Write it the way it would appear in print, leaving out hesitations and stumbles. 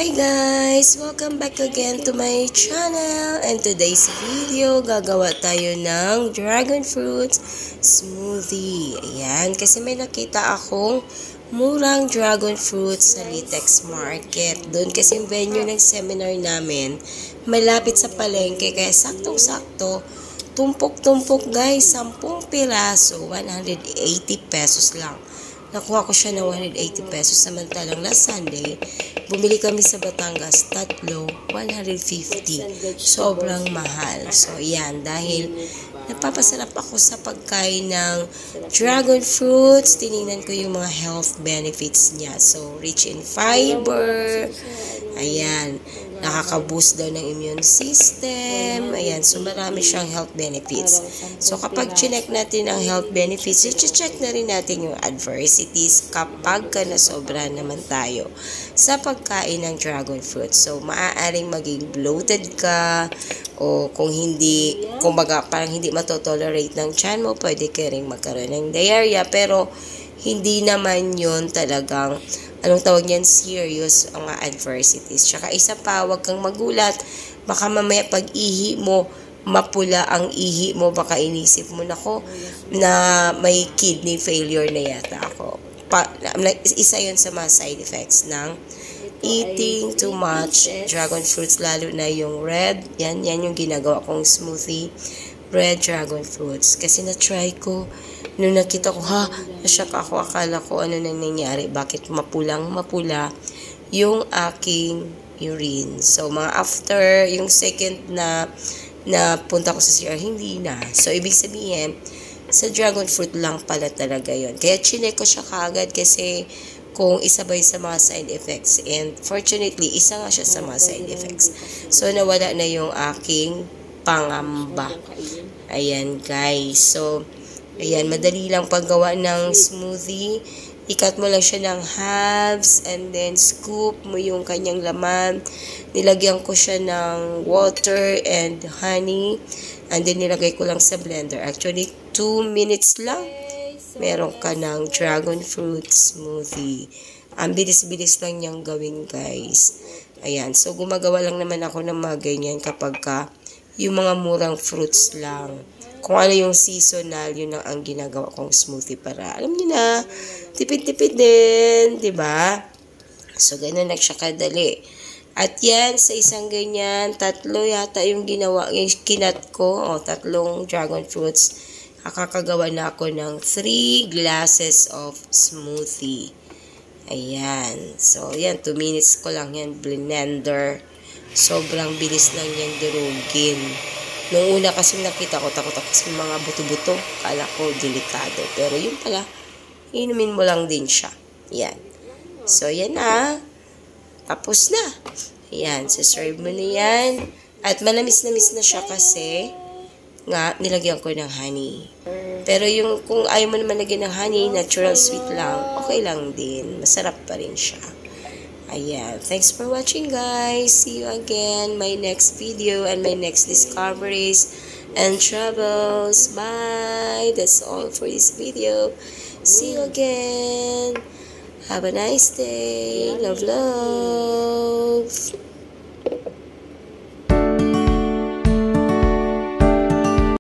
Hi guys! Welcome back again to my channel, and today's video, gagawa tayo ng dragon fruit smoothie. Ayan, kasi may nakita akong murang dragon fruit sa Litex Market. Doon kasi yung venue ng seminar namin, malapit sa palengke, kaya saktong-sakto, tumpok-tumpok guys, 10 piraso, 180 pesos lang. Nakuha ko siya ng 180 pesos, samantalang last Sunday, bumili kami sa Batangas, tatlo, 150. Sobrang mahal. So, yan. Dahil napapasarap ako sa pagkain ng dragon fruits, tinignan ko yung mga health benefits niya. So, rich in fiber. Ayan. Nakaka-boost daw ng immune system. Ayan. So, marami siyang health benefits. So, kapag chinek natin ang health benefits, i-check na rin natin yung adversities kapag nasobra naman tayo sa pagkain ng dragon fruit. So, maaaring maging bloated ka, o kung hindi, kumbaga, parang hindi matotolerate ng tiyan mo, pwede ka rin magkaroon ng diarrhea, pero hindi naman yun talagang, anong tawag niyan, serious ang mga adversities. Tsaka isa pa, huwag kang magulat, baka mamaya pag ihi mo, mapula ang ihi mo, baka inisip mo, nako, na may kidney failure na yata ako. Isa yun sa mga side effects ng eating too much dragon fruits, lalo na yung red. Yan yung ginagawa kong smoothie, red dragon fruits. Kasi na-try ko, nung nakita ko, na-shock ako, akala ko ano nang nangyari, bakit mapula yung aking urine. So, mga after, yung second na punta ko sa CR, hindi na. So, ibig sabihin, sa dragon fruit lang pala talaga yon. Kaya chinek ko siya kaagad kasi kung isabay sa mga side effects. And fortunately, isa nga siya sa mga side effects. So, nawala na yung aking pangamba. Ayan, guys. So, ayan, madali lang paggawa ng smoothie. Ikat mo lang siya ng halves and then scoop mo yung kanyang laman. Nilagyan ko siya ng water and honey. And then nilagay ko lang sa blender. Actually, 2 minutes lang, meron ka ng dragon fruit smoothie. Ang bilis-bilis lang niyang gawin, guys. Ayan. So, gumagawa lang naman ako ng mga ganyan kapag yung mga murang fruits lang. Kung ano yung seasonal, yun ang ginagawa kong smoothie para, alam niyo na, tipid-tipid din, diba? So, ganun lang siya kadali. At yan, sa isang ganyan, 3 yata yung ginawa, yung kinat ko, o 3 dragon fruits, kakagawa na ako ng 3 glasses of smoothie. Ayan. So, yan, 2 minutes ko lang yan, blender. Sobrang bilis lang yan durugin. Nung una kasi nakita ko, takot ako sa mga buto-buto. Kala ko delikado. Pero yun pala, inumin mo lang din siya. Yan. So, yan na. Tapos na. Ayan. So, serve mo na yan. At manamis-namis na siya kasi nga, nilagyan ko ng honey. Pero yung, kung ayaw mo naman lagyan ng honey, natural sweet lang, okay lang din. Masarap pa rin siya. Ayan. Thanks for watching, guys. See you again my next video and my next discoveries and travels. Bye. That's all for this video. See you again. Have a nice day. Love, love.